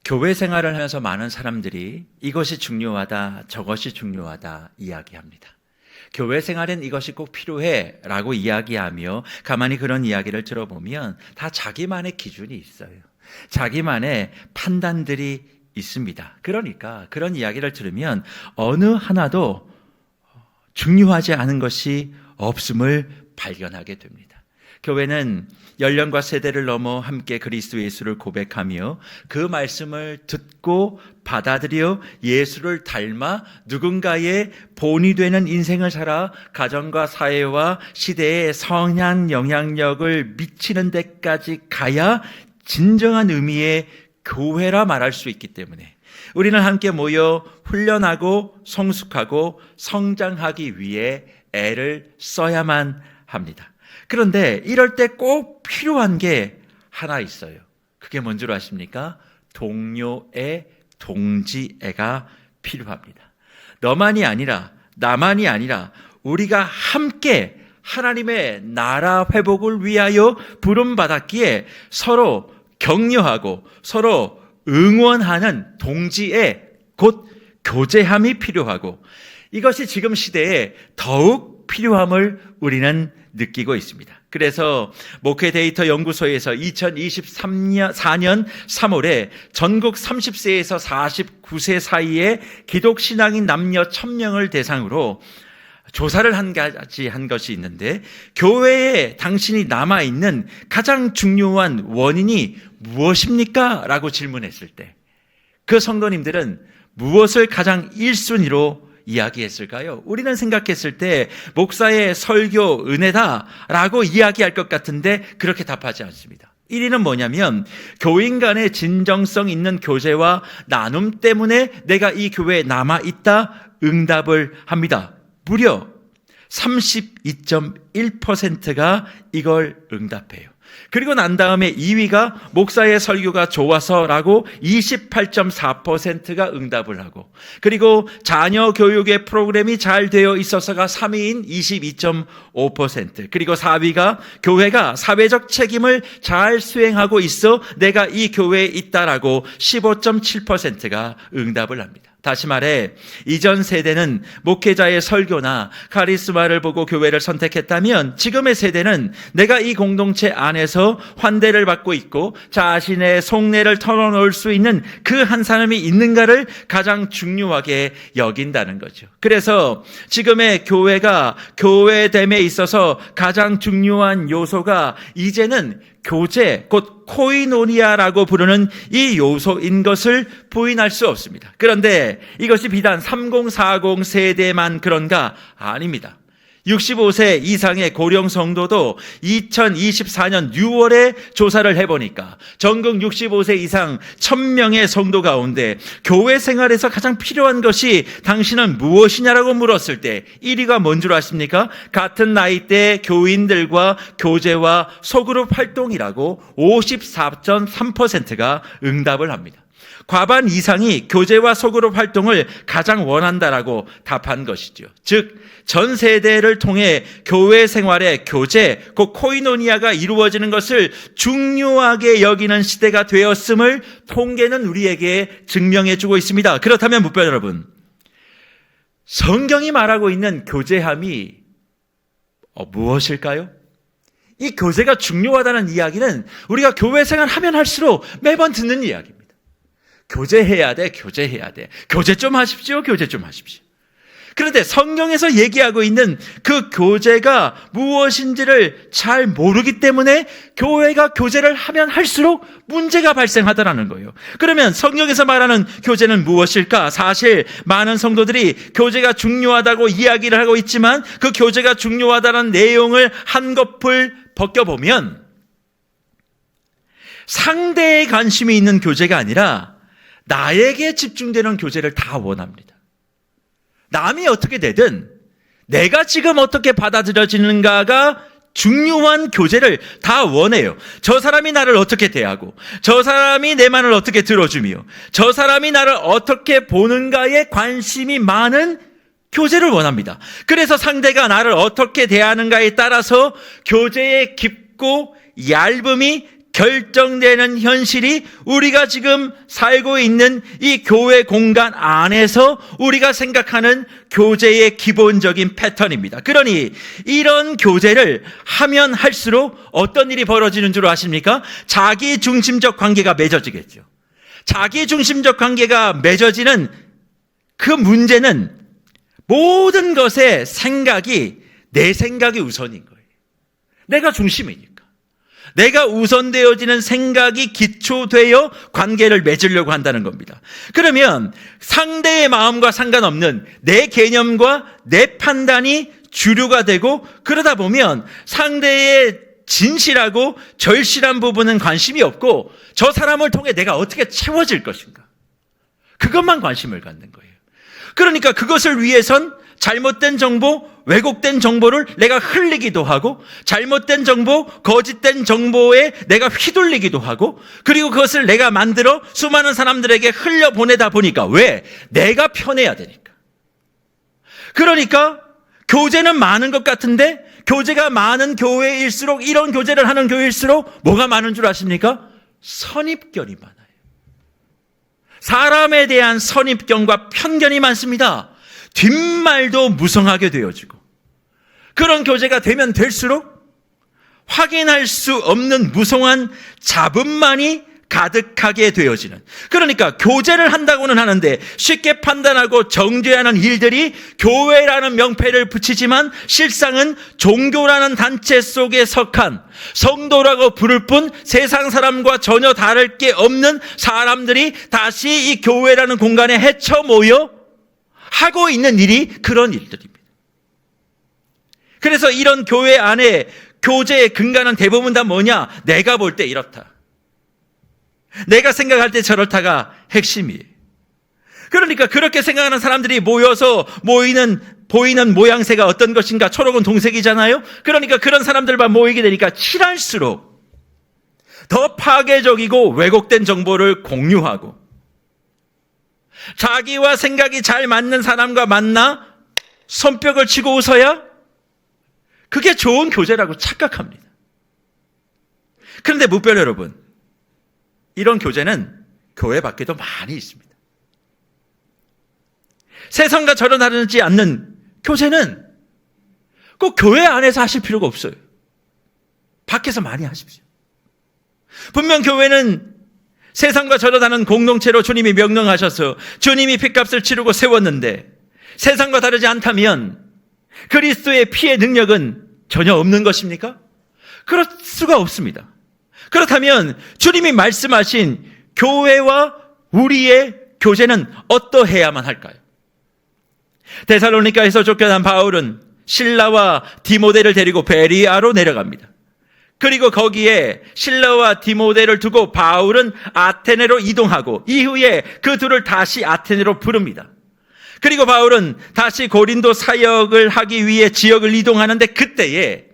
교회 생활을 하면서 많은 사람들이 이것이 중요하다, 저것이 중요하다 이야기합니다. 교회 생활엔 이것이 꼭 필요해 라고 이야기하며 가만히 그런 이야기를 들어보면 다 자기만의 기준이 있어요. 자기만의 판단들이 있습니다. 그러니까 그런 이야기를 들으면 어느 하나도 중요하지 않은 것이 없음을 발견하게 됩니다. 교회는 연령과 세대를 넘어 함께 그리스도 예수를 고백하며 그 말씀을 듣고 받아들여 예수를 닮아 누군가의 본이 되는 인생을 살아 가정과 사회와 시대에 선한 영향력을 미치는 데까지 가야 진정한 의미의 교회라 말할 수 있기 때문에 우리는 함께 모여 훈련하고 성숙하고 성장하기 위해 애를 써야만 합니다. 그런데 이럴 때 꼭 필요한 게 하나 있어요. 그게 뭔 줄 아십니까? 동료애, 동지애가 필요합니다. 너만이 아니라 나만이 아니라 우리가 함께 하나님의 나라 회복을 위하여 부름받았기에 서로 격려하고 서로 응원하는 동지애, 곧 교제함이 필요하고 이것이 지금 시대에 더욱 필요함을 우리는 느끼고 있습니다. 그래서 목회 데이터 연구소에서 2024년 3월에 전국 30세에서 49세 사이의 기독신앙인 남녀 1000명을 대상으로 조사를 한 것이 있는데 교회에 당신이 남아있는 가장 중요한 원인이 무엇입니까? 라고 질문했을 때 그 성도님들은 무엇을 가장 1순위로 이야기했을까요? 우리는 생각했을 때 목사의 설교 은혜다라고 이야기할 것 같은데 그렇게 답하지 않습니다. 1위는 뭐냐면 교인 간의 진정성 있는 교제와 나눔 때문에 내가 이 교회에 남아있다 응답을 합니다. 무려 32.1%가 이걸 응답해요. 그리고 난 다음에 2위가 목사의 설교가 좋아서라고 28.4%가 응답을 하고 그리고 자녀 교육의 프로그램이 잘 되어 있어서가 3위인 22.5% 그리고 4위가 교회가 사회적 책임을 잘 수행하고 있어 내가 이 교회에 있다라고 15.7%가 응답을 합니다. 다시 말해 이전 세대는 목회자의 설교나 카리스마를 보고 교회를 선택했다면 지금의 세대는 내가 이 공동체 안에서 환대를 받고 있고 자신의 속내를 털어놓을 수 있는 그 한 사람이 있는가를 가장 중요하게 여긴다는 거죠. 그래서 지금의 교회가 교회됨에 있어서 가장 중요한 요소가 이제는 교제, 곧 코이노니아라고 부르는 이 요소인 것을 부인할 수 없습니다. 그런데 이것이 비단 3040 세대만 그런가? 아닙니다. 65세 이상의 고령 성도도 2024년 6월에 조사를 해보니까 전국 65세 이상 1000명의 성도 가운데 교회 생활에서 가장 필요한 것이 당신은 무엇이냐라고 물었을 때 1위가 뭔 줄 아십니까? 같은 나이대 교인들과 교제와 소그룹 활동이라고 54.3%가 응답을 합니다. 과반 이상이 교제와 소그룹 활동을 가장 원한다라고 답한 것이죠. 즉 전 세대를 통해 교회 생활의 교제, 곧 코이노니아가 이루어지는 것을 중요하게 여기는 시대가 되었음을 통계는 우리에게 증명해주고 있습니다. 그렇다면 묵배 여러분, 성경이 말하고 있는 교제함이 무엇일까요? 이 교제가 중요하다는 이야기는 우리가 교회 생활하면 할수록 매번 듣는 이야기입니다. 교제해야 돼, 교제해야 돼. 교제 좀 하십시오, 교제 좀 하십시오. 그런데 성경에서 얘기하고 있는 그 교제가 무엇인지를 잘 모르기 때문에 교회가 교제를 하면 할수록 문제가 발생하더라는 거예요. 그러면 성경에서 말하는 교제는 무엇일까? 사실 많은 성도들이 교제가 중요하다고 이야기를 하고 있지만 그 교제가 중요하다는 내용을 한꺼풀 벗겨보면 상대의 관심이 있는 교제가 아니라 나에게 집중되는 교제를 다 원합니다. 남이 어떻게 되든 내가 지금 어떻게 받아들여지는가가 중요한 교제를 다 원해요. 저 사람이 나를 어떻게 대하고 저 사람이 내 말을 어떻게 들어주며 저 사람이 나를 어떻게 보는가에 관심이 많은 교제를 원합니다. 그래서 상대가 나를 어떻게 대하는가에 따라서 교제의 깊고 얇음이 결정되는 현실이 우리가 지금 살고 있는 이 교회 공간 안에서 우리가 생각하는 교제의 기본적인 패턴입니다. 그러니 이런 교제를 하면 할수록 어떤 일이 벌어지는 줄 아십니까? 자기 중심적 관계가 맺어지겠죠. 자기 중심적 관계가 맺어지는 그 문제는 모든 것의 생각이 내 생각이 우선인 거예요. 내가 중심이니까. 내가 우선되어지는 생각이 기초되어 관계를 맺으려고 한다는 겁니다. 그러면 상대의 마음과 상관없는 내 개념과 내 판단이 주류가 되고, 그러다 보면 상대의 진실하고 절실한 부분은 관심이 없고 저 사람을 통해 내가 어떻게 채워질 것인가, 그것만 관심을 갖는 거예요. 그러니까 그것을 위해선 잘못된 정보, 왜곡된 정보를 내가 흘리기도 하고, 잘못된 정보, 거짓된 정보에 내가 휘둘리기도 하고, 그리고 그것을 내가 만들어 수많은 사람들에게 흘려보내다 보니까, 왜? 내가 편해야 되니까. 그러니까 교제는 많은 것 같은데, 교제가 많은 교회일수록, 이런 교제를 하는 교회일수록 뭐가 많은 줄 아십니까? 선입견이 많아요. 사람에 대한 선입견과 편견이 많습니다. 뒷말도 무성하게 되어지고, 그런 교제가 되면 될수록 확인할 수 없는 무성한 잡음만이 가득하게 되어지는, 그러니까 교제를 한다고는 하는데 쉽게 판단하고 정죄하는 일들이 교회라는 명패를 붙이지만 실상은 종교라는 단체 속에 속한 성도라고 부를 뿐 세상 사람과 전혀 다를 게 없는 사람들이 다시 이 교회라는 공간에 헤쳐 모여 하고 있는 일이 그런 일들입니다. 그래서 이런 교회 안에 교제의 근간은 대부분 다 뭐냐? 내가 볼 때 이렇다, 내가 생각할 때 저렇다가 핵심이에요. 그러니까 그렇게 생각하는 사람들이 모여서 보이는 모양새가 어떤 것인가? 초록은 동색이잖아요. 그러니까 그런 사람들만 모이게 되니까 친할수록 더 파괴적이고 왜곡된 정보를 공유하고, 자기와 생각이 잘 맞는 사람과 만나 손뼉을 치고 웃어야 그게 좋은 교제라고 착각합니다. 그런데 무별 여러분, 이런 교제는 교회 밖에도 많이 있습니다. 세상과 전혀 다르지 않는 교제는 꼭 교회 안에서 하실 필요가 없어요. 밖에서 많이 하십시오. 분명 교회는 세상과 전혀 다른 공동체로 주님이 명령하셔서 주님이 핏값을 치르고 세웠는데, 세상과 다르지 않다면 그리스도의 피의 능력은 전혀 없는 것입니까? 그럴 수가 없습니다. 그렇다면 주님이 말씀하신 교회와 우리의 교제는 어떠해야만 할까요? 데살로니가에서 쫓겨난 바울은 실라와 디모데를 데리고 베리아로 내려갑니다. 그리고 거기에 실라와 디모데를 두고 바울은 아테네로 이동하고, 이후에 그 둘을 다시 아테네로 부릅니다. 그리고 바울은 다시 고린도 사역을 하기 위해 지역을 이동하는데, 그때에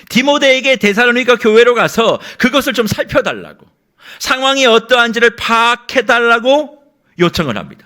디모데에게 데살로니가 교회로 가서 그것을 좀 살펴달라고, 상황이 어떠한지를 파악해달라고 요청을 합니다.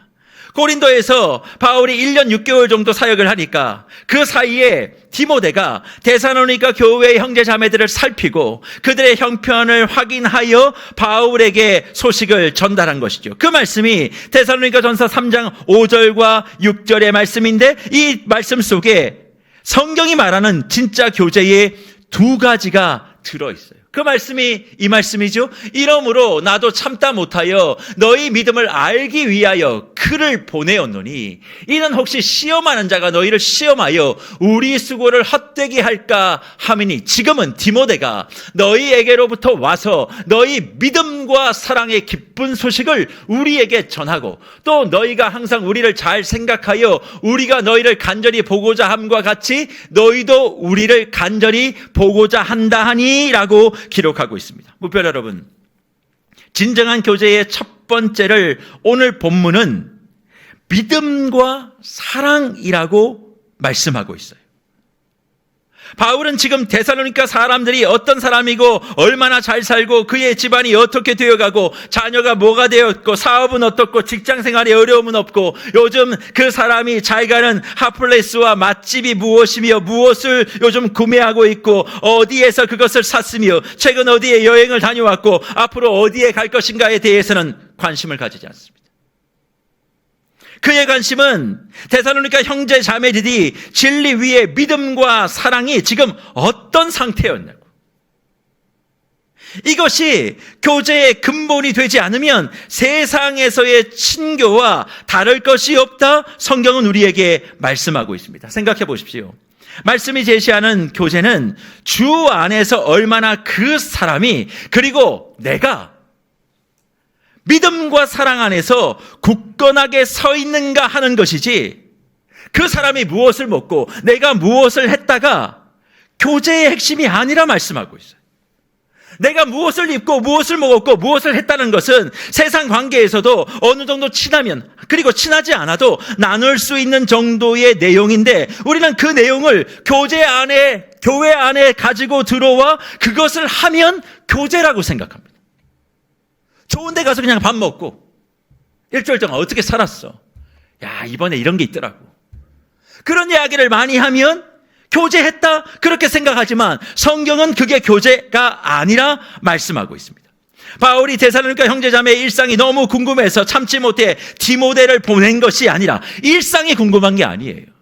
고린도에서 바울이 1년 6개월 정도 사역을 하니까 그 사이에 디모데가 데살로니가 교회의 형제 자매들을 살피고 그들의 형편을 확인하여 바울에게 소식을 전달한 것이죠. 그 말씀이 데살로니가 전서 3장 5절과 6절의 말씀인데, 이 말씀 속에 성경이 말하는 진짜 교제의 두 가지가 들어있어요. 그 말씀이 이 말씀이죠. 이러므로 나도 참다 못하여 너희 믿음을 알기 위하여 그를 보내었노니, 이는 혹시 시험하는 자가 너희를 시험하여 우리 수고를 헛되게 할까 함이니, 지금은 디모데가 너희에게로부터 와서 너희 믿음과 사랑의 기쁜 소식을 우리에게 전하고, 또 너희가 항상 우리를 잘 생각하여 우리가 너희를 간절히 보고자 함과 같이 너희도 우리를 간절히 보고자 한다 하니 라고 기록하고 있습니다. 무별 여러분, 진정한 교제의 첫 번째를 오늘 본문은 믿음과 사랑이라고 말씀하고 있어요. 바울은 지금 데살로니가 사람들이 어떤 사람이고 얼마나 잘 살고 그의 집안이 어떻게 되어가고 자녀가 뭐가 되었고 사업은 어떻고 직장 생활에 어려움은 없고 요즘 그 사람이 잘 가는 핫플레이스와 맛집이 무엇이며 무엇을 요즘 구매하고 있고 어디에서 그것을 샀으며 최근 어디에 여행을 다녀왔고 앞으로 어디에 갈 것인가에 대해서는 관심을 가지지 않습니다. 그의 관심은 데살로니가 형제 자매들이 진리 위에 믿음과 사랑이 지금 어떤 상태였냐고. 이것이 교제의 근본이 되지 않으면 세상에서의 친교와 다를 것이 없다. 성경은 우리에게 말씀하고 있습니다. 생각해 보십시오. 말씀이 제시하는 교제는 주 안에서 얼마나 그 사람이 그리고 내가 믿음과 사랑 안에서 굳건하게 서 있는가 하는 것이지 그 사람이 무엇을 먹고 내가 무엇을 했다가 교제의 핵심이 아니라 말씀하고 있어요. 내가 무엇을 입고 무엇을 먹었고 무엇을 했다는 것은 세상 관계에서도 어느 정도 친하면 그리고 친하지 않아도 나눌 수 있는 정도의 내용인데 우리는 그 내용을 교제 안에 교회 안에 가지고 들어와 그것을 하면 교제라고 생각합니다. 좋은 데 가서 그냥 밥 먹고 일주일 동안 어떻게 살았어? 야, 이번에 이런 게 있더라고. 그런 이야기를 많이 하면 교제했다 그렇게 생각하지만 성경은 그게 교제가 아니라 말씀하고 있습니다. 바울이 데살로니가 형제자매의 일상이 너무 궁금해서 참지 못해 디모데를 보낸 것이 아니라 일상이 궁금한 게 아니에요.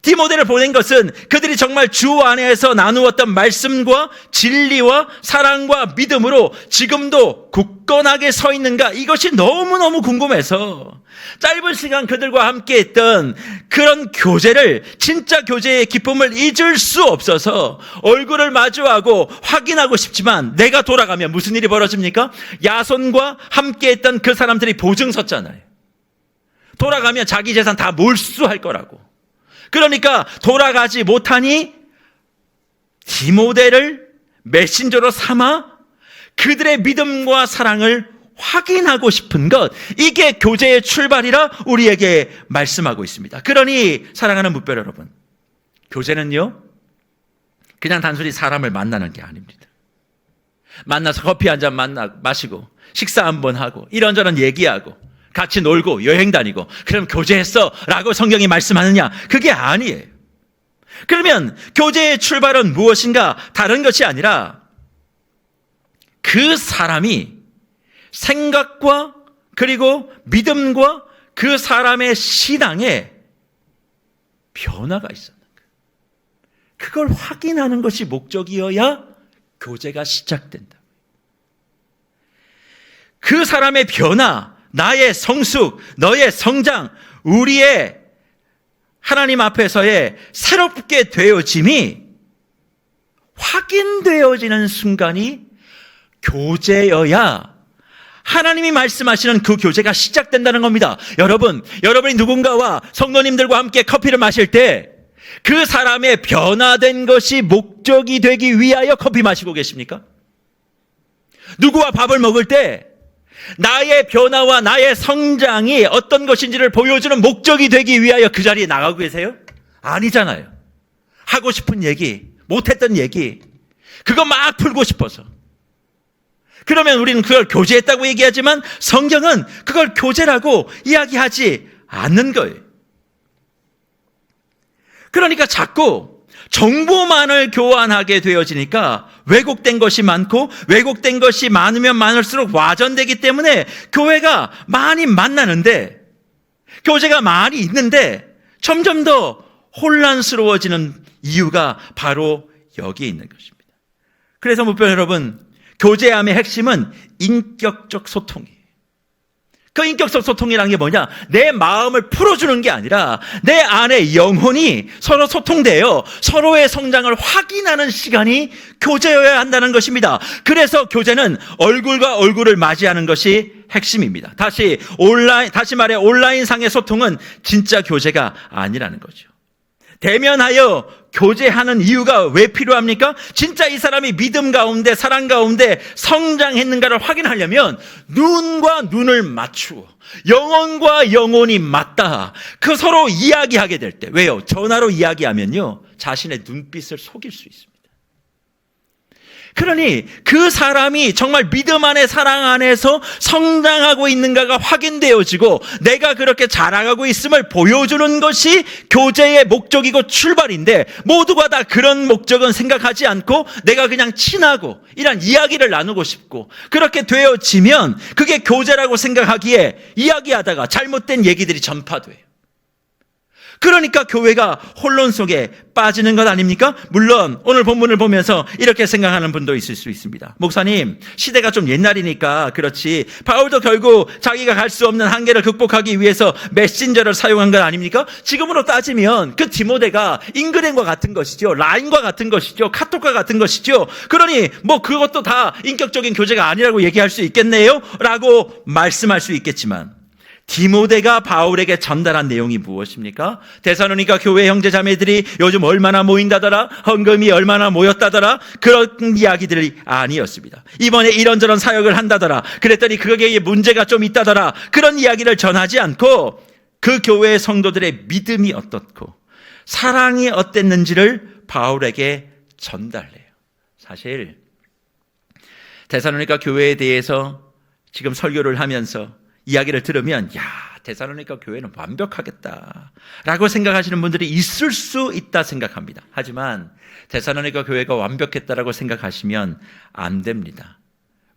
디모데를 보낸 것은 그들이 정말 주 안에서 나누었던 말씀과 진리와 사랑과 믿음으로 지금도 굳건하게 서 있는가 이것이 너무너무 궁금해서 짧은 시간 그들과 함께 했던 그런 교제를 진짜 교제의 기쁨을 잊을 수 없어서 얼굴을 마주하고 확인하고 싶지만 내가 돌아가면 무슨 일이 벌어집니까? 야손과 함께 했던 그 사람들이 보증 섰잖아요. 돌아가면 자기 재산 다 몰수할 거라고. 그러니까 돌아가지 못하니 디모데를 메신저로 삼아 그들의 믿음과 사랑을 확인하고 싶은 것, 이게 교제의 출발이라 우리에게 말씀하고 있습니다. 그러니 사랑하는 묵별 여러분, 교제는요 그냥 단순히 사람을 만나는 게 아닙니다. 만나서 커피 한 잔 마시고 식사 한번 하고 이런저런 얘기하고 같이 놀고 여행 다니고 그럼 교제했어 라고 성경이 말씀하느냐? 그게 아니에요. 그러면 교제의 출발은 무엇인가? 다른 것이 아니라 그 사람이 생각과 그리고 믿음과 그 사람의 신앙에 변화가 있었는 거예요. 그걸 확인하는 것이 목적이어야 교제가 시작된다. 그 사람의 변화, 나의 성숙, 너의 성장, 우리의 하나님 앞에서의 새롭게 되어짐이 확인되어지는 순간이 교제여야 하나님이 말씀하시는 그 교제가 시작된다는 겁니다. 여러분이 누군가와 성도님들과 함께 커피를 마실 때 그 사람의 변화된 것이 목적이 되기 위하여 커피 마시고 계십니까? 누구와 밥을 먹을 때 나의 변화와 나의 성장이 어떤 것인지를 보여주는 목적이 되기 위하여 그 자리에 나가고 계세요? 아니잖아요. 하고 싶은 얘기, 못했던 얘기, 그거 막 풀고 싶어서. 그러면 우리는 그걸 교제했다고 얘기하지만 성경은 그걸 교제라고 이야기하지 않는 거예요. 그러니까 자꾸 정보만을 교환하게 되어지니까 왜곡된 것이 많고 왜곡된 것이 많으면 많을수록 와전되기 때문에 교회가 많이 만나는데 교제가 많이 있는데 점점 더 혼란스러워지는 이유가 바로 여기에 있는 것입니다. 그래서 묵별 여러분, 교제함의 핵심은 인격적 소통이에요. 그 인격적 소통이라는 게 뭐냐? 내 마음을 풀어주는 게 아니라 내 안에 영혼이 서로 소통되어 서로의 성장을 확인하는 시간이 교제여야 한다는 것입니다. 그래서 교제는 얼굴과 얼굴을 맞이하는 것이 핵심입니다. 다시 말해 온라인상의 소통은 진짜 교제가 아니라는 거죠. 대면하여 교제하는 이유가 왜 필요합니까? 진짜 이 사람이 믿음 가운데 사랑 가운데 성장했는가를 확인하려면 눈과 눈을 맞추어 영혼과 영혼이 맞다. 그 서로 이야기하게 될 때. 왜요? 전화로 이야기하면요 자신의 눈빛을 속일 수 있습니다. 그러니 그 사람이 정말 믿음 안에 사랑 안에서 성장하고 있는가가 확인되어지고 내가 그렇게 자라가고 있음을 보여주는 것이 교제의 목적이고 출발인데, 모두가 다 그런 목적은 생각하지 않고 내가 그냥 친하고 이런 이야기를 나누고 싶고 그렇게 되어지면 그게 교제라고 생각하기에 이야기하다가 잘못된 얘기들이 전파돼요. 그러니까 교회가 혼론 속에 빠지는 것 아닙니까? 물론 오늘 본문을 보면서 이렇게 생각하는 분도 있을 수 있습니다. 목사님, 시대가 좀 옛날이니까 그렇지, 바울도 결국 자기가 갈 수 없는 한계를 극복하기 위해서 메신저를 사용한 것 아닙니까? 지금으로 따지면 그 디모데가 인그램과 같은 것이죠. 라인과 같은 것이죠. 카톡과 같은 것이죠. 그러니 뭐 그것도 다 인격적인 교제가 아니라고 얘기할 수 있겠네요? 라고 말씀할 수 있겠지만, 디모데가 바울에게 전달한 내용이 무엇입니까? 데살로니가 교회 형제 자매들이 요즘 얼마나 모인다더라, 헌금이 얼마나 모였다더라, 그런 이야기들이 아니었습니다. 이번에 이런저런 사역을 한다더라, 그랬더니 그게 문제가 좀 있다더라, 그런 이야기를 전하지 않고 그 교회의 성도들의 믿음이 어떻고 사랑이 어땠는지를 바울에게 전달해요. 사실 데살로니가 교회에 대해서 지금 설교를 하면서 이야기를 들으면, 야, 데살로니가 교회는 완벽하겠다라고 생각하시는 분들이 있을 수 있다 생각합니다. 하지만 데살로니가 교회가 완벽했다라고 생각하시면 안 됩니다.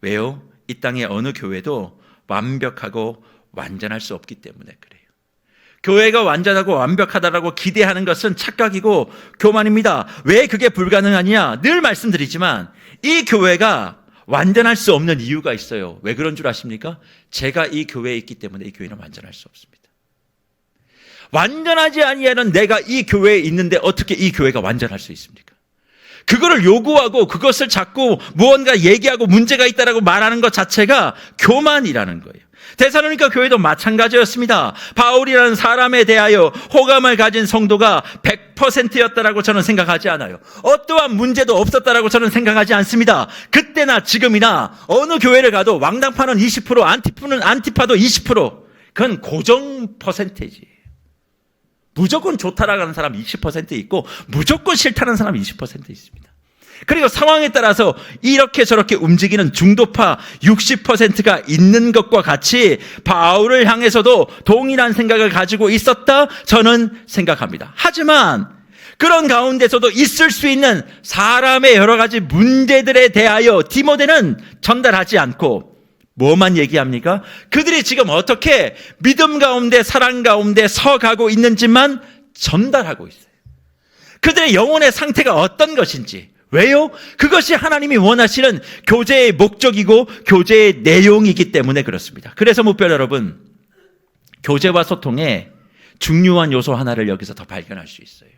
왜요? 이 땅의 어느 교회도 완벽하고 완전할 수 없기 때문에 그래요. 교회가 완전하고 완벽하다라고 기대하는 것은 착각이고 교만입니다. 왜 그게 불가능하냐? 늘 말씀드리지만 이 교회가 완전할 수 없는 이유가 있어요. 왜 그런 줄 아십니까? 제가 이 교회에 있기 때문에 이 교회는 완전할 수 없습니다. 완전하지 아니하는 내가 이 교회에 있는데 어떻게 이 교회가 완전할 수 있습니까? 그거를 요구하고 그것을 자꾸 무언가 얘기하고 문제가 있다라고 말하는 것 자체가 교만이라는 거예요. 데살로니가 교회도 마찬가지였습니다. 바울이라는 사람에 대하여 호감을 가진 성도가 100%였다라고 저는 생각하지 않아요. 어떠한 문제도 없었다라고 저는 생각하지 않습니다. 그때나 지금이나 어느 교회를 가도 왕당파는 20%, 안티파도 20%, 그건 고정 퍼센테이지예요. 무조건 좋다라고 하는 사람 20% 있고 무조건 싫다는 사람 20% 있습니다. 그리고 상황에 따라서 이렇게 저렇게 움직이는 중도파 60%가 있는 것과 같이 바울을 향해서도 동일한 생각을 가지고 있었다, 저는 생각합니다. 하지만 그런 가운데서도 있을 수 있는 사람의 여러 가지 문제들에 대하여 디모데는 전달하지 않고 뭐만 얘기합니까? 그들이 지금 어떻게 믿음 가운데 사랑 가운데 서가고 있는지만 전달하고 있어요. 그들의 영혼의 상태가 어떤 것인지. 왜요? 그것이 하나님이 원하시는 교제의 목적이고 교제의 내용이기 때문에 그렇습니다. 그래서 목별 여러분, 교제와 소통의 중요한 요소 하나를 여기서 더 발견할 수 있어요.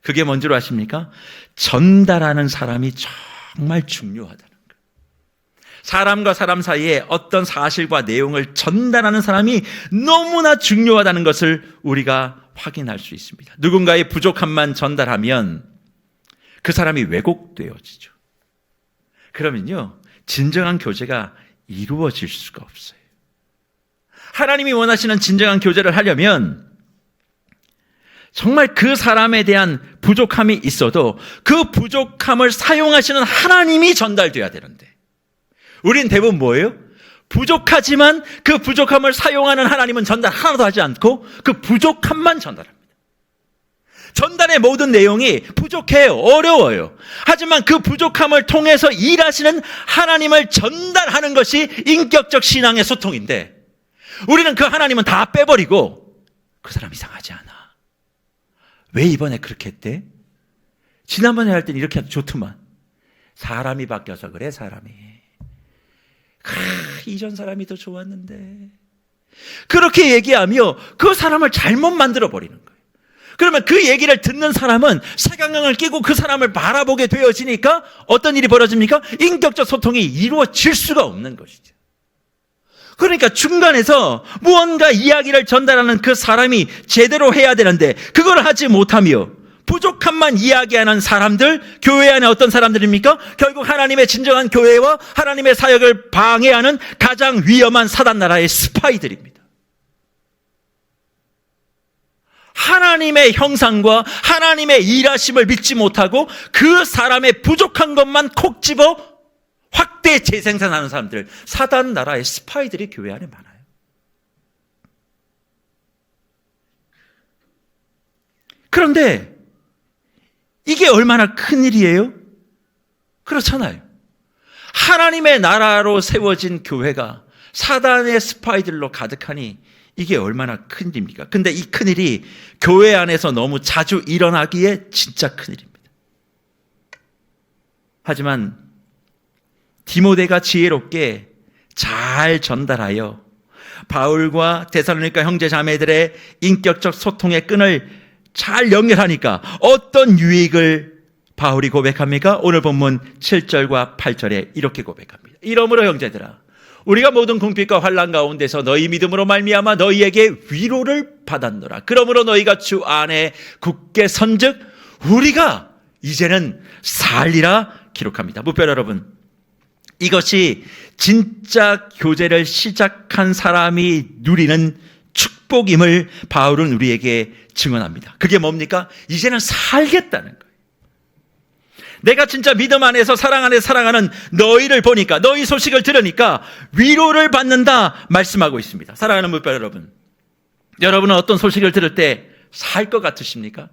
그게 뭔 줄 아십니까? 전달하는 사람이 정말 중요하다는 거예요. 사람과 사람 사이에 어떤 사실과 내용을 전달하는 사람이 너무나 중요하다는 것을 우리가 확인할 수 있습니다. 누군가의 부족함만 전달하면 그 사람이 왜곡되어지죠. 그러면요, 진정한 교제가 이루어질 수가 없어요. 하나님이 원하시는 진정한 교제를 하려면 정말 그 사람에 대한 부족함이 있어도 그 부족함을 사용하시는 하나님이 전달돼야 되는데, 우린 대부분 뭐예요? 부족하지만 그 부족함을 사용하는 하나님은 전달 하나도 하지 않고 그 부족함만 전달합니다. 전달의 모든 내용이 부족해요. 어려워요. 하지만 그 부족함을 통해서 일하시는 하나님을 전달하는 것이 인격적 신앙의 소통인데, 우리는 그 하나님은 다 빼버리고 그 사람 이상하지 않아. 왜 이번에 그렇게 했대? 지난번에 할 땐 이렇게 해도 좋더만. 사람이 바뀌어서 그래, 사람이. 이전 사람이 더 좋았는데. 그렇게 얘기하며 그 사람을 잘못 만들어버리는 거예요. 그러면 그 얘기를 듣는 사람은 색안경을 끼고 그 사람을 바라보게 되어지니까 어떤 일이 벌어집니까? 인격적 소통이 이루어질 수가 없는 것이죠. 그러니까 중간에서 무언가 이야기를 전달하는 그 사람이 제대로 해야 되는데 그걸 하지 못하며 부족함만 이야기하는 사람들, 교회 안에 어떤 사람들입니까? 결국 하나님의 진정한 교회와 하나님의 사역을 방해하는 가장 위험한 사단 나라의 스파이들입니다. 하나님의 형상과 하나님의 일하심을 믿지 못하고 그 사람의 부족한 것만 콕 집어 확대 재생산하는 사람들, 사단 나라의 스파이들이 교회 안에 많아요. 그런데 이게 얼마나 큰일이에요? 그렇잖아요. 하나님의 나라로 세워진 교회가 사단의 스파이들로 가득하니 이게 얼마나 큰일입니까? 근데 이 큰일이 교회 안에서 너무 자주 일어나기에 진짜 큰일입니다. 하지만 디모데가 지혜롭게 잘 전달하여 바울과 데살로니가 형제 자매들의 인격적 소통의 끈을 잘 연결하니까 어떤 유익을 바울이 고백합니까? 오늘 본문 7절과 8절에 이렇게 고백합니다. 이러므로 형제들아, 우리가 모든 궁핍과 환난 가운데서 너희 믿음으로 말미암아 너희에게 위로를 받았노라. 그러므로 너희가 주 안에 굳게 선즉 우리가 이제는 살리라 기록합니다. 무별 여러분, 이것이 진짜 교제를 시작한 사람이 누리는 축복임을 바울은 우리에게 증언합니다. 그게 뭡니까? 이제는 살겠다는 거예요. 내가 진짜 믿음 안에서 사랑 안에 살아가는 너희를 보니까, 너희 소식을 들으니까 위로를 받는다 말씀하고 있습니다. 사랑하는 무별 여러분, 여러분은 어떤 소식을 들을 때 살 것 같으십니까?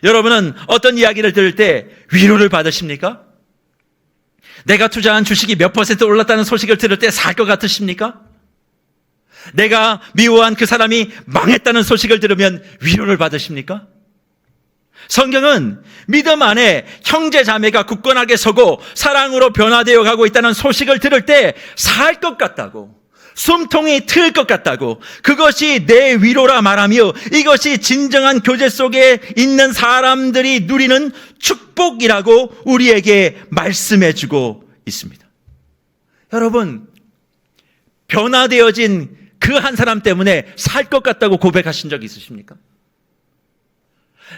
여러분은 어떤 이야기를 들을 때 위로를 받으십니까? 내가 투자한 주식이 몇 % 올랐다는 소식을 들을 때 살 것 같으십니까? 내가 미워한 그 사람이 망했다는 소식을 들으면 위로를 받으십니까? 성경은 믿음 안에 형제 자매가 굳건하게 서고 사랑으로 변화되어 가고 있다는 소식을 들을 때 살 것 같다고, 숨통이 트일 것 같다고, 그것이 내 위로라 말하며 이것이 진정한 교제 속에 있는 사람들이 누리는 축복이라고 우리에게 말씀해주고 있습니다. 여러분, 변화되어진 그 한 사람 때문에 살 것 같다고 고백하신 적 있으십니까?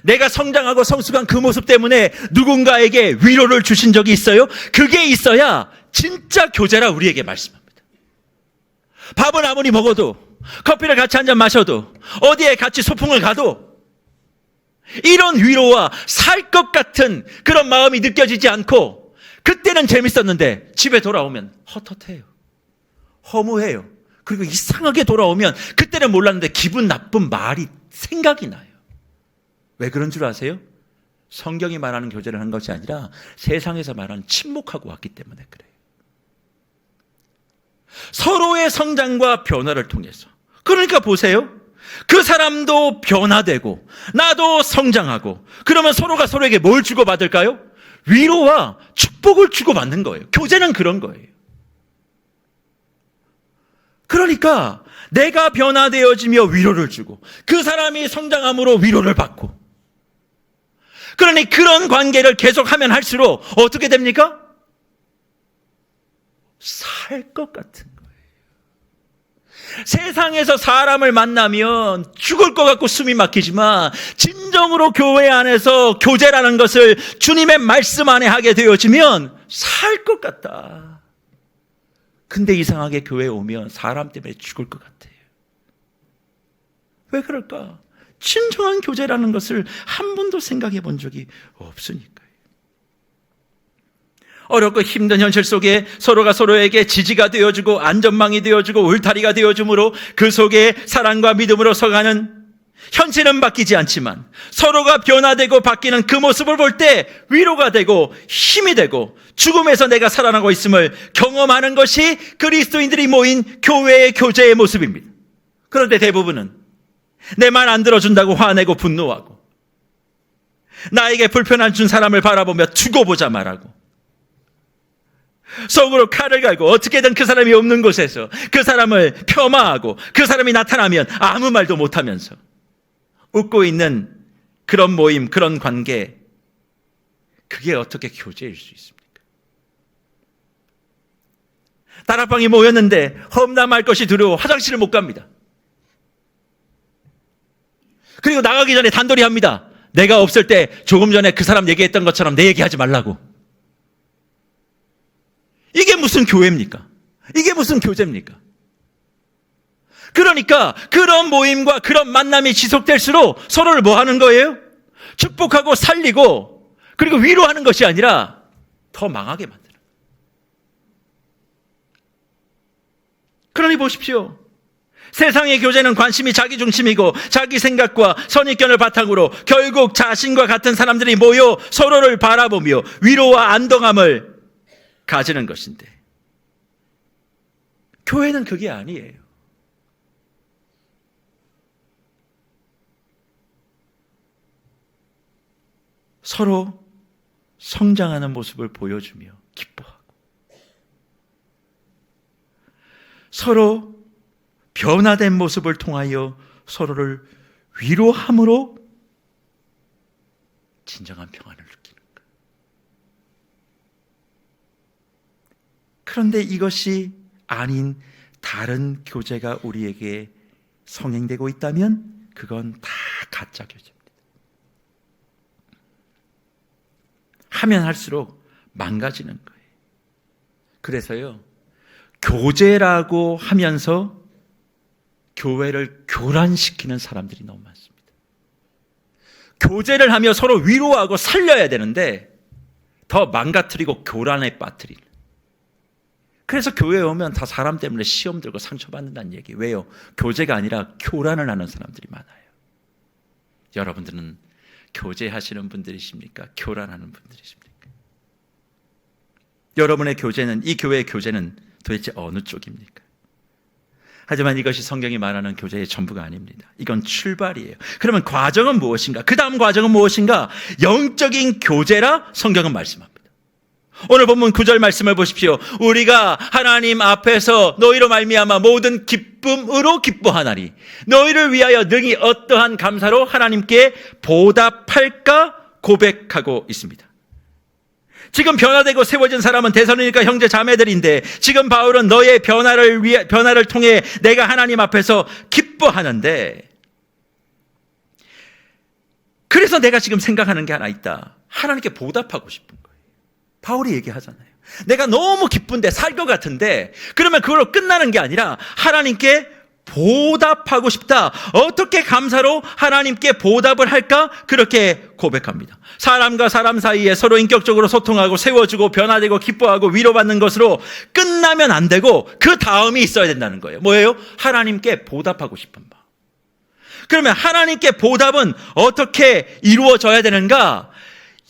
내가 성장하고 성숙한 그 모습 때문에 누군가에게 위로를 주신 적이 있어요? 그게 있어야 진짜 교제라 우리에게 말씀합니다. 밥을 아무리 먹어도, 커피를 같이 한 잔 마셔도, 어디에 같이 소풍을 가도 이런 위로와 살 것 같은 그런 마음이 느껴지지 않고, 그때는 재밌었는데 집에 돌아오면 헛헛해요, 허무해요. 그리고 이상하게 돌아오면 그때는 몰랐는데 기분 나쁜 말이 생각이 나요. 왜 그런 줄 아세요? 성경이 말하는 교제를 한 것이 아니라 세상에서 말하는 침묵하고 왔기 때문에 그래요. 서로의 성장과 변화를 통해서. 그러니까 보세요. 그 사람도 변화되고 나도 성장하고, 그러면 서로가 서로에게 뭘 주고받을까요? 위로와 축복을 주고받는 거예요. 교제는 그런 거예요. 그러니까 내가 변화되어지며 위로를 주고 그 사람이 성장함으로 위로를 받고, 그러니 그런 관계를 계속하면 할수록 어떻게 됩니까? 살 것 같은 거예요. 세상에서 사람을 만나면 죽을 것 같고 숨이 막히지만 진정으로 교회 안에서 교제라는 것을 주님의 말씀 안에 하게 되어지면 살 것 같다. 근데 이상하게 교회에 오면 사람 때문에 죽을 것 같아요. 왜 그럴까? 진정한 교제라는 것을 한 번도 생각해 본 적이 없으니까요. 어렵고 힘든 현실 속에 서로가 서로에게 지지가 되어주고 안전망이 되어주고 울타리가 되어주므로 그 속에 사랑과 믿음으로 서가는, 현실은 바뀌지 않지만 서로가 변화되고 바뀌는 그 모습을 볼 때 위로가 되고 힘이 되고 죽음에서 내가 살아나고 있음을 경험하는 것이 그리스도인들이 모인 교회의 교제의 모습입니다. 그런데 대부분은 내 말 안 들어준다고 화내고 분노하고, 나에게 불편한 준 사람을 바라보며 두고 보자 말하고, 속으로 칼을 갈고 어떻게든 그 사람이 없는 곳에서 그 사람을 폄하하고, 그 사람이 나타나면 아무 말도 못하면서 웃고 있는 그런 모임, 그런 관계, 그게 어떻게 교제일 수 있습니까? 다락방이 모였는데 험담할 것이 두려워 화장실을 못 갑니다. 그리고 나가기 전에 단돌이 합니다. 내가 없을 때 조금 전에 그 사람 얘기했던 것처럼 내 얘기하지 말라고. 이게 무슨 교회입니까? 이게 무슨 교제입니까? 그러니까 그런 모임과 그런 만남이 지속될수록 서로를 뭐 하는 거예요? 축복하고 살리고 그리고 위로하는 것이 아니라 더 망하게 만드는 거예요. 그러니 보십시오. 세상의 교제는 관심이 자기 중심이고 자기 생각과 선입견을 바탕으로 결국 자신과 같은 사람들이 모여 서로를 바라보며 위로와 안동함을 가지는 것인데, 교회는 그게 아니에요. 서로 성장하는 모습을 보여주며 기뻐하고 서로 변화된 모습을 통하여 서로를 위로함으로 진정한 평안을 느끼는 거예요. 그런데 이것이 아닌 다른 교제가 우리에게 성행되고 있다면 그건 다 가짜 교제입니다. 하면 할수록 망가지는 거예요. 그래서요, 교제라고 하면서 교회를 교란시키는 사람들이 너무 많습니다. 교제를 하며 서로 위로하고 살려야 되는데 더 망가뜨리고 교란에 빠뜨리는. 그래서 교회에 오면 다 사람 때문에 시험 들고 상처받는다는 얘기. 왜요? 교제가 아니라 교란을 하는 사람들이 많아요. 여러분들은 교제하시는 분들이십니까? 교란하는 분들이십니까? 여러분의 교제는, 이 교회의 교제는 도대체 어느 쪽입니까? 하지만 이것이 성경이 말하는 교제의 전부가 아닙니다. 이건 출발이에요. 그러면 과정은 무엇인가? 그 다음 과정은 무엇인가? 영적인 교제라 성경은 말씀합니다. 오늘 본문 9절 말씀을 보십시오. 우리가 하나님 앞에서 너희로 말미암아 모든 기쁨으로 기뻐하나니 너희를 위하여 능히 어떠한 감사로 하나님께 보답할까 고백하고 있습니다. 지금 변화되고 세워진 사람은 데살로니가 형제 자매들인데 지금 바울은 너의 변화를 통해 내가 하나님 앞에서 기뻐하는데, 그래서 내가 지금 생각하는 게 하나 있다. 하나님께 보답하고 싶은 거예요. 바울이 얘기하잖아요. 내가 너무 기쁜데 살 것 같은데, 그러면 그걸로 끝나는 게 아니라 하나님께 보답하고 싶다. 어떻게 감사로 하나님께 보답을 할까? 그렇게 고백합니다. 사람과 사람 사이에 서로 인격적으로 소통하고 세워주고 변화되고 기뻐하고 위로받는 것으로 끝나면 안 되고 그 다음이 있어야 된다는 거예요. 뭐예요? 하나님께 보답하고 싶은 바. 그러면 하나님께 보답은 어떻게 이루어져야 되는가?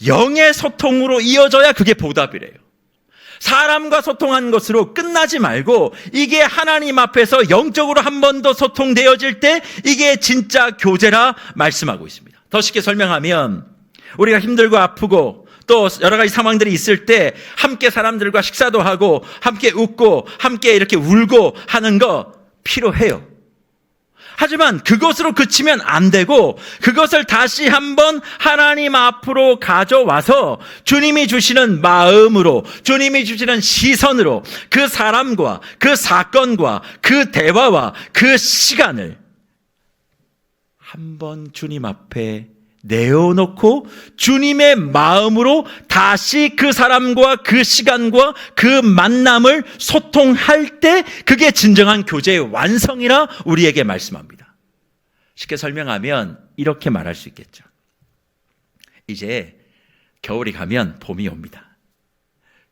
영의 소통으로 이어져야 그게 보답이래요. 사람과 소통한 것으로 끝나지 말고 이게 하나님 앞에서 영적으로 한 번 더 소통되어질 때 이게 진짜 교제라 말씀하고 있습니다. 더 쉽게 설명하면 우리가 힘들고 아프고 또 여러 가지 상황들이 있을 때 함께 사람들과 식사도 하고 함께 웃고 함께 이렇게 울고 하는 거 필요해요. 하지만 그것으로 그치면 안 되고 그것을 다시 한번 하나님 앞으로 가져와서 주님이 주시는 마음으로, 주님이 주시는 시선으로 그 사람과 그 사건과 그 대화와 그 시간을 한번 주님 앞에 내어놓고 주님의 마음으로 다시 그 사람과 그 시간과 그 만남을 소통할 때 그게 진정한 교제의 완성이라 우리에게 말씀합니다. 쉽게 설명하면 이렇게 말할 수 있겠죠. 이제 겨울이 가면 봄이 옵니다.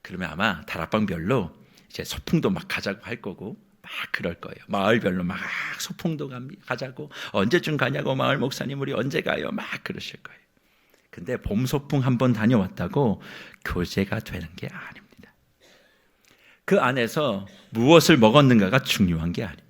그러면 아마 다락방별로 이제 소풍도 막 가자고 할 거고 막 그럴 거예요. 마을별로 막 소풍도 가자고, 언제쯤 가냐고 마을 목사님 우리 언제 가요? 막 그러실 거예요. 근데 봄 소풍 한번 다녀왔다고 교제가 되는 게 아닙니다. 그 안에서 무엇을 먹었는가가 중요한 게 아닙니다.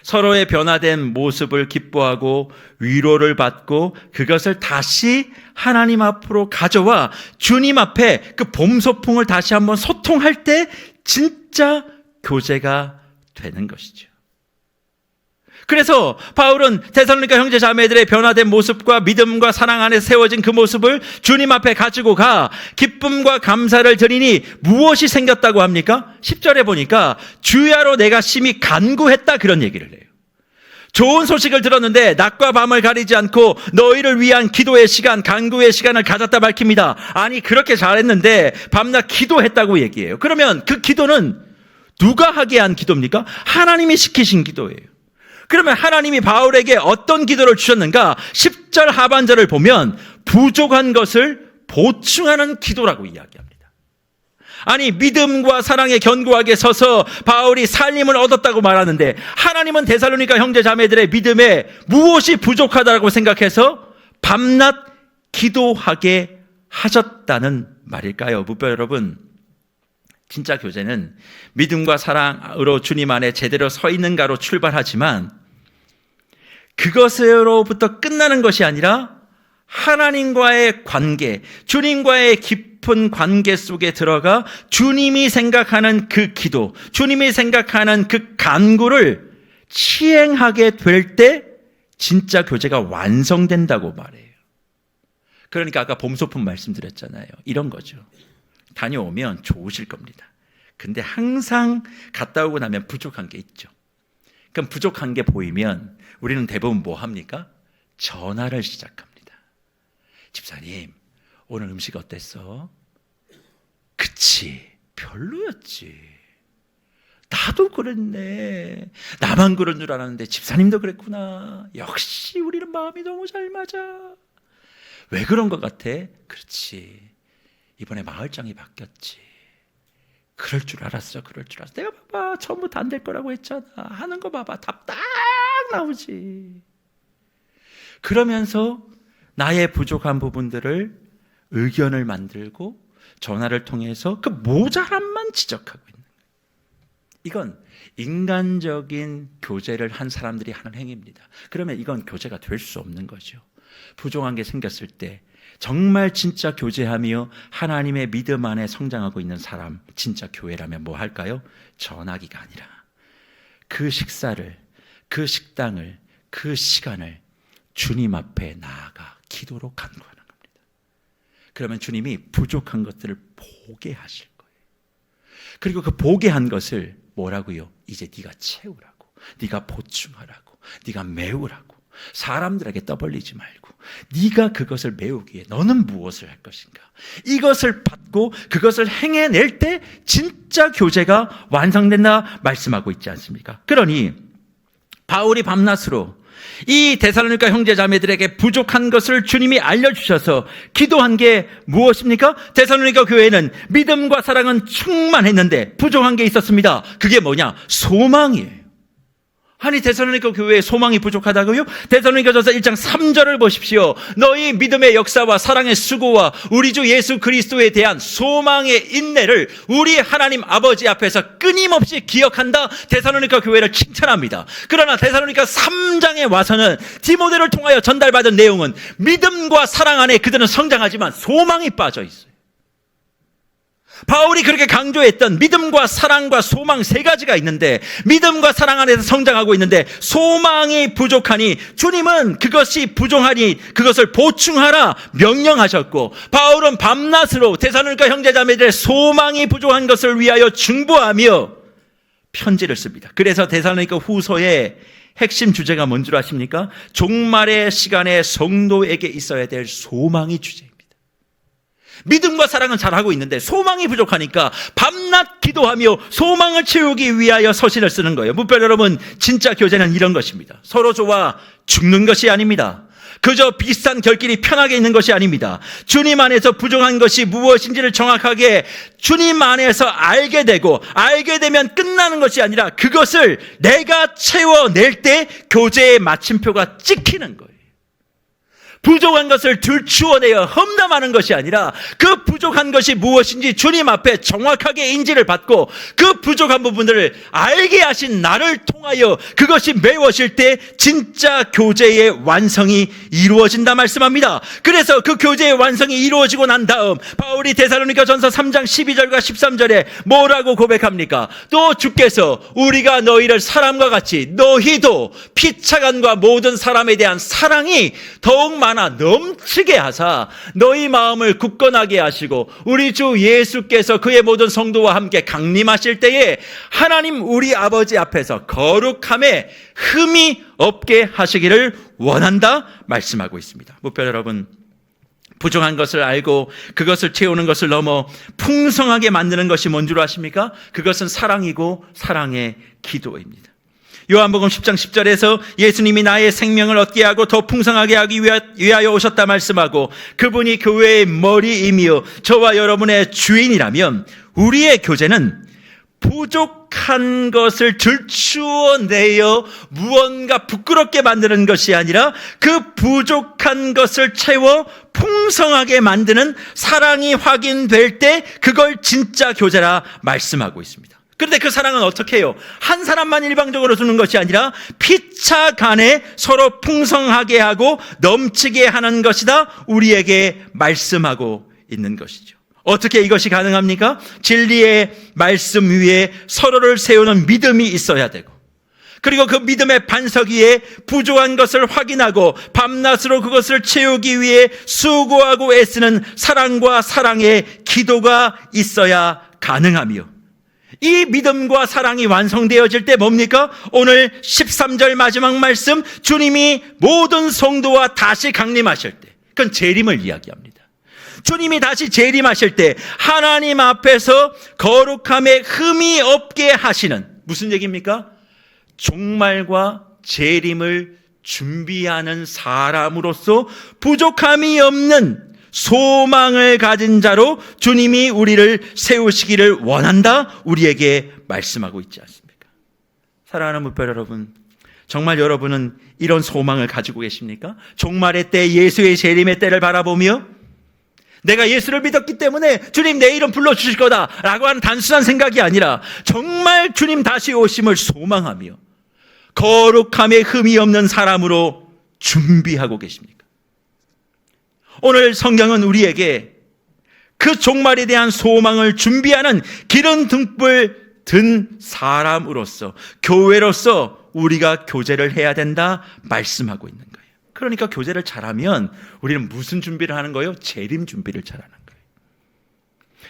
서로의 변화된 모습을 기뻐하고 위로를 받고 그것을 다시 하나님 앞으로 가져와 주님 앞에 그 봄 소풍을 다시 한번 소통할 때 진짜 교제가 되는 것이죠. 그래서 바울은 데살로니가 형제 자매들의 변화된 모습과 믿음과 사랑 안에 세워진 그 모습을 주님 앞에 가지고 가 기쁨과 감사를 드리니 무엇이 생겼다고 합니까? 10절에 보니까 주야로 내가 심히 간구했다 그런 얘기를 해요. 좋은 소식을 들었는데 낮과 밤을 가리지 않고 너희를 위한 기도의 시간, 간구의 시간을 가졌다 밝힙니다. 아니 그렇게 잘했는데 밤낮 기도했다고 얘기해요. 그러면 그 기도는 누가 하게 한 기도입니까? 하나님이 시키신 기도예요. 그러면 하나님이 바울에게 어떤 기도를 주셨는가? 10절 하반절을 보면 부족한 것을 보충하는 기도라고 이야기합니다. 아니, 믿음과 사랑에 견고하게 서서 바울이 살림을 얻었다고 말하는데, 하나님은 데살로니가 형제 자매들의 믿음에 무엇이 부족하다고 생각해서 밤낮 기도하게 하셨다는 말일까요? 무뼈 여러분, 진짜 교제는 믿음과 사랑으로 주님 안에 제대로 서 있는가로 출발하지만 그것으로부터 끝나는 것이 아니라 하나님과의 관계, 주님과의 깊은 관계 속에 들어가 주님이 생각하는 그 기도, 주님이 생각하는 그 간구를 시행하게 될 때 진짜 교제가 완성된다고 말해요. 그러니까 아까 봄소풍 말씀드렸잖아요. 이런 거죠. 다녀오면 좋으실 겁니다. 근데 항상 갔다 오고 나면 부족한 게 있죠. 그럼 부족한 게 보이면 우리는 대부분 뭐 합니까? 전화를 시작합니다. 집사님, 오늘 음식 어땠어? 그치, 별로였지. 나도 그랬네. 나만 그런 줄 알았는데 집사님도 그랬구나. 역시 우리는 마음이 너무 잘 맞아. 왜 그런 것 같아? 그렇지, 이번에 마을장이 바뀌었지. 그럴 줄 알았어. 내가 봐봐, 처음부터 안 될 거라고 했잖아. 하는 거 봐봐, 답 딱 나오지. 그러면서 나의 부족한 부분들을 의견을 만들고 전화를 통해서 그 모자람만 지적하고 있는 거예요. 이건 인간적인 교제를 한 사람들이 하는 행위입니다. 그러면 이건 교제가 될 수 없는 거죠. 부족한 게 생겼을 때 정말 진짜 교제하며 하나님의 믿음 안에 성장하고 있는 사람, 진짜 교회라면 뭐 할까요? 전화기가 아니라 그 식사를, 그 식당을, 그 시간을 주님 앞에 나아가 기도로 간구하는 겁니다. 그러면 주님이 부족한 것들을 보게 하실 거예요. 그리고 그 보게 한 것을 뭐라고요? 이제 네가 채우라고, 네가 보충하라고, 네가 메우라고. 사람들에게 떠벌리지 말고 네가 그것을 메우기 위해 너는 무엇을 할 것인가? 이것을 받고 그것을 행해낼 때 진짜 교제가 완성된다 말씀하고 있지 않습니까? 그러니 바울이 밤낮으로 이 데살로니가 형제 자매들에게 부족한 것을 주님이 알려주셔서 기도한 게 무엇입니까? 데살로니가 교회는 믿음과 사랑은 충만했는데 부족한 게 있었습니다. 그게 뭐냐? 소망이에요. 아니, 데살로니가 교회에 소망이 부족하다고요? 데살로니가전서 1장 3절을 보십시오. 너희 믿음의 역사와 사랑의 수고와 우리 주 예수 그리스도에 대한 소망의 인내를 우리 하나님 아버지 앞에서 끊임없이 기억한다. 데살로니가 교회를 칭찬합니다. 그러나 데살로니가 3장에 와서는 디모데를 통하여 전달받은 내용은 믿음과 사랑 안에 그들은 성장하지만 소망이 빠져 있어요. 바울이 그렇게 강조했던 믿음과 사랑과 소망 세 가지가 있는데, 믿음과 사랑 안에서 성장하고 있는데 소망이 부족하니 주님은 그것이 부족하니 그것을 보충하라 명령하셨고, 바울은 밤낮으로 데살로니가 형제자매들의 소망이 부족한 것을 위하여 중보하며 편지를 씁니다. 그래서 데살로니가 후서의 핵심 주제가 뭔 줄 아십니까? 종말의 시간에 성도에게 있어야 될 소망이 주제입니다. 믿음과 사랑은 잘하고 있는데 소망이 부족하니까 밤낮 기도하며 소망을 채우기 위하여 서신을 쓰는 거예요. 무별 여러분, 진짜 교제는 이런 것입니다. 서로 좋아 죽는 것이 아닙니다. 그저 비슷한 결길이 편하게 있는 것이 아닙니다. 주님 안에서 부족한 것이 무엇인지를 정확하게 주님 안에서 알게 되고, 알게 되면 끝나는 것이 아니라 그것을 내가 채워낼 때 교제의 마침표가 찍히는 거예요. 부족한 것을 들추어내어 험담하는 것이 아니라 그 부족한 것이 무엇인지 주님 앞에 정확하게 인지를 받고 그 부족한 부분들을 알게 하신 나를 통하여 그것이 메워질 때 진짜 교제의 완성이 이루어진다 말씀합니다. 그래서 그 교제의 완성이 이루어지고 난 다음 바울이 데살로니가전서 3장 12절과 13절에 뭐라고 고백합니까? 또 주께서 우리가 너희를 사람과 같이 너희도 피차간과 모든 사람에 대한 사랑이 더욱 많아 넘치게 하사 너희 마음을 굳건하게 하시고 우리 주 예수께서 그의 모든 성도와 함께 강림하실 때에 하나님 우리 아버지 앞에서 거룩함에 흠이 없게 하시기를 원한다 말씀하고 있습니다. 목표 여러분, 부족한 것을 알고 그것을 채우는 것을 넘어 풍성하게 만드는 것이 뭔 줄 아십니까? 그것은 사랑이고 사랑의 기도입니다. 요한복음 10장 10절에서 예수님이 나의 생명을 얻게 하고 더 풍성하게 하기 위하여 오셨다 말씀하고, 그분이 교회의 머리이며 저와 여러분의 주인이라면 우리의 교제는 부족한 것을 들추어내어 무언가 부끄럽게 만드는 것이 아니라 그 부족한 것을 채워 풍성하게 만드는 사랑이 확인될 때 그걸 진짜 교제라 말씀하고 있습니다. 그런데 그 사랑은 어떻게 해요? 한 사람만 일방적으로 주는 것이 아니라 피차 간에 서로 풍성하게 하고 넘치게 하는 것이다, 우리에게 말씀하고 있는 것이죠. 어떻게 이것이 가능합니까? 진리의 말씀 위에 서로를 세우는 믿음이 있어야 되고, 그리고 그 믿음의 반석 위에 부족한 것을 확인하고 밤낮으로 그것을 채우기 위해 수고하고 애쓰는 사랑과 사랑의 기도가 있어야 가능하며, 이 믿음과 사랑이 완성되어질 때 뭡니까? 오늘 13절 마지막 말씀, 주님이 모든 성도와 다시 강림하실 때, 그건 재림을 이야기합니다. 주님이 다시 재림하실 때 하나님 앞에서 거룩함에 흠이 없게 하시는, 무슨 얘기입니까? 종말과 재림을 준비하는 사람으로서 부족함이 없는 소망을 가진 자로 주님이 우리를 세우시기를 원한다, 우리에게 말씀하고 있지 않습니까? 사랑하는 무별 여러분, 정말 여러분은 이런 소망을 가지고 계십니까? 종말의 때, 예수의 재림의 때를 바라보며 내가 예수를 믿었기 때문에 주님 내 이름 불러주실 거다 라고 하는 단순한 생각이 아니라 정말 주님 다시 오심을 소망하며 거룩함에 흠이 없는 사람으로 준비하고 계십니까? 오늘 성경은 우리에게 그 종말에 대한 소망을 준비하는 기름 등불 든 사람으로서, 교회로서 우리가 교제를 해야 된다 말씀하고 있는 거예요. 그러니까 교제를 잘하면 우리는 무슨 준비를 하는 거예요? 재림 준비를 잘하는 거예요.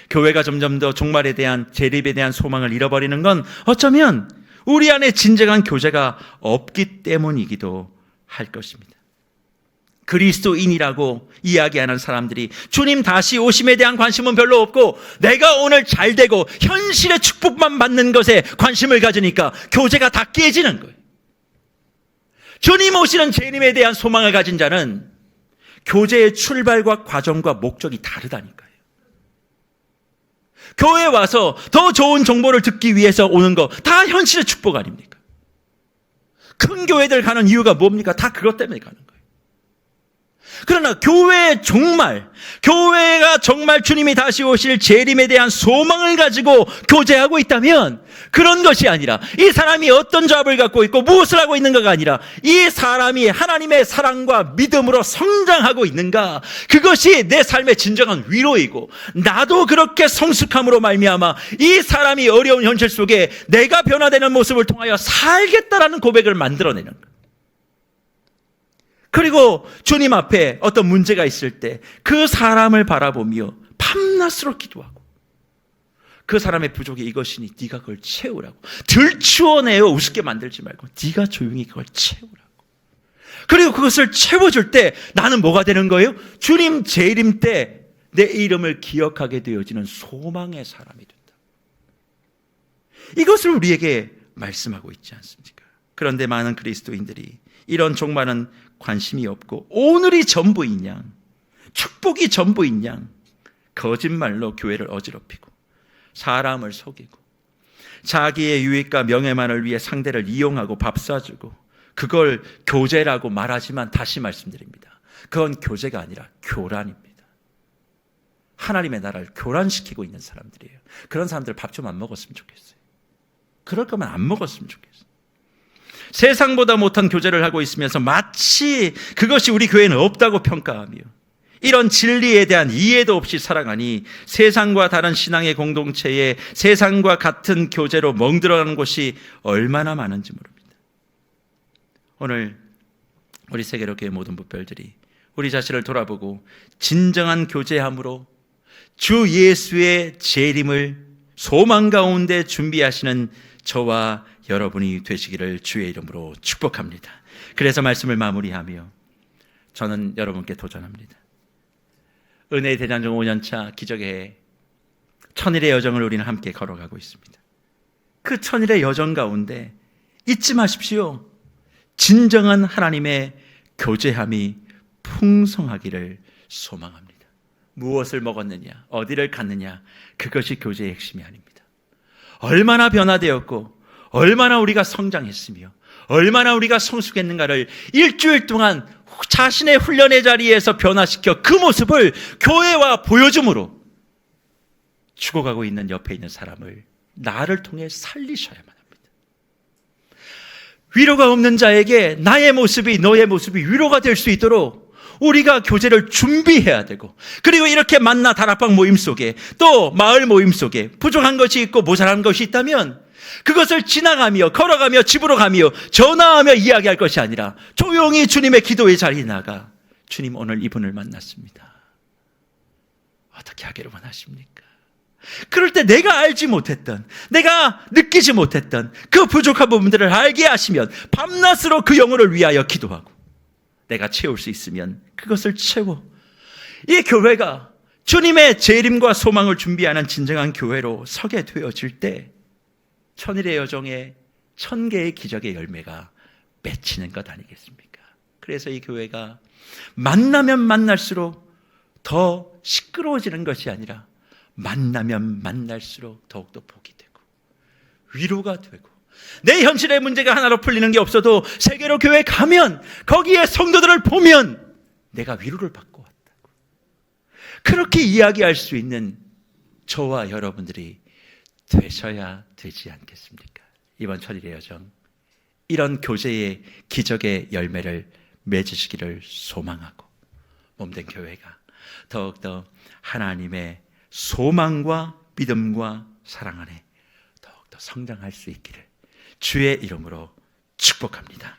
교회가 점점 더 종말에 대한, 재림에 대한 소망을 잃어버리는 건 어쩌면 우리 안에 진정한 교제가 없기 때문이기도 할 것입니다. 그리스도인이라고 이야기하는 사람들이 주님 다시 오심에 대한 관심은 별로 없고 내가 오늘 잘 되고 현실의 축복만 받는 것에 관심을 가지니까 교제가 다 깨지는 거예요. 주님 오시는 재림에 대한 소망을 가진 자는 교제의 출발과 과정과 목적이 다르다니까요. 교회에 와서 더 좋은 정보를 듣기 위해서 오는 거 다 현실의 축복 아닙니까? 큰 교회들 가는 이유가 뭡니까? 다 그것 때문에 가는 거예요. 그러나 교회의 종말, 교회가 정말 주님이 다시 오실 재림에 대한 소망을 가지고 교제하고 있다면 그런 것이 아니라 이 사람이 어떤 잡을 갖고 있고 무엇을 하고 있는가가 아니라 이 사람이 하나님의 사랑과 믿음으로 성장하고 있는가, 그것이 내 삶의 진정한 위로이고 나도 그렇게 성숙함으로 말미암아 이 사람이 어려운 현실 속에 내가 변화되는 모습을 통하여 살겠다라는 고백을 만들어내는 거예요. 그리고 주님 앞에 어떤 문제가 있을 때 그 사람을 바라보며 밤낮으로 기도하고 그 사람의 부족이 이것이니 네가 그걸 채우라고, 들추어내어 우습게 만들지 말고 네가 조용히 그걸 채우라고. 그리고 그것을 채워줄 때 나는 뭐가 되는 거예요? 주님 재림 때 내 이름을 기억하게 되어지는 소망의 사람이 된다. 이것을 우리에게 말씀하고 있지 않습니까? 그런데 많은 그리스도인들이 이런 종말은 관심이 없고 오늘이 전부인 양, 축복이 전부인 양 거짓말로 교회를 어지럽히고 사람을 속이고 자기의 유익과 명예만을 위해 상대를 이용하고 밥 사주고 그걸 교제라고 말하지만 다시 말씀드립니다. 그건 교제가 아니라 교란입니다. 하나님의 나라를 교란시키고 있는 사람들이에요. 그런 사람들 밥 좀 안 먹었으면 좋겠어요. 그럴 거면 안 먹었으면 좋겠어요. 세상보다 못한 교제를 하고 있으면서 마치 그것이 우리 교회는 없다고 평가하며 이런 진리에 대한 이해도 없이 살아가니 세상과 다른 신앙의 공동체에 세상과 같은 교제로 멍들어가는 곳이 얼마나 많은지 모릅니다. 오늘 우리 세계로 교회 모든 부별들이 우리 자신을 돌아보고 진정한 교제함으로 주 예수의 재림을 소망 가운데 준비하시는 저와 여러분이 되시기를 주의 이름으로 축복합니다. 그래서 말씀을 마무리하며 저는 여러분께 도전합니다. 은혜의 대장정 5년차 기적의 해, 천일의 여정을 우리는 함께 걸어가고 있습니다. 그 천일의 여정 가운데 잊지 마십시오. 진정한 하나님의 교제함이 풍성하기를 소망합니다. 무엇을 먹었느냐, 어디를 갔느냐, 그것이 교제의 핵심이 아닙니다. 얼마나 변화되었고 얼마나 우리가 성장했으며 얼마나 우리가 성숙했는가를 일주일 동안 자신의 훈련의 자리에서 변화시켜 그 모습을 교회와 보여줌으로 죽어가고 있는 옆에 있는 사람을 나를 통해 살리셔야만 합니다. 위로가 없는 자에게 나의 모습이, 너의 모습이 위로가 될 수 있도록 우리가 교제를 준비해야 되고, 그리고 이렇게 만나 다락방 모임 속에 또 마을 모임 속에 부족한 것이 있고 모자란 것이 있다면 그것을 지나가며 걸어가며 집으로 가며 전화하며 이야기할 것이 아니라 조용히 주님의 기도의 자리에 나가, 주님 오늘 이분을 만났습니다. 어떻게 하기를 원하십니까? 그럴 때 내가 알지 못했던, 내가 느끼지 못했던 그 부족한 부분들을 알게 하시면 밤낮으로 그 영혼을 위하여 기도하고, 내가 채울 수 있으면 그것을 채워 이 교회가 주님의 재림과 소망을 준비하는 진정한 교회로 서게 되어질 때 천일의 여정에 1000개의 기적의 열매가 맺히는 것 아니겠습니까? 그래서 이 교회가 만나면 만날수록 더 시끄러워지는 것이 아니라 만나면 만날수록 더욱더 복이 되고 위로가 되고, 내 현실의 문제가 하나로 풀리는 게 없어도 세계로 교회에 가면 거기에 성도들을 보면 내가 위로를 받고 왔다고 그렇게 이야기할 수 있는 저와 여러분들이 되셔야 되지 않겠습니까? 이번 천일의 여정, 이런 교제의 기적의 열매를 맺으시기를 소망하고 몸된 교회가 더욱더 하나님의 소망과 믿음과 사랑 안에 더욱더 성장할 수 있기를 주의 이름으로 축복합니다.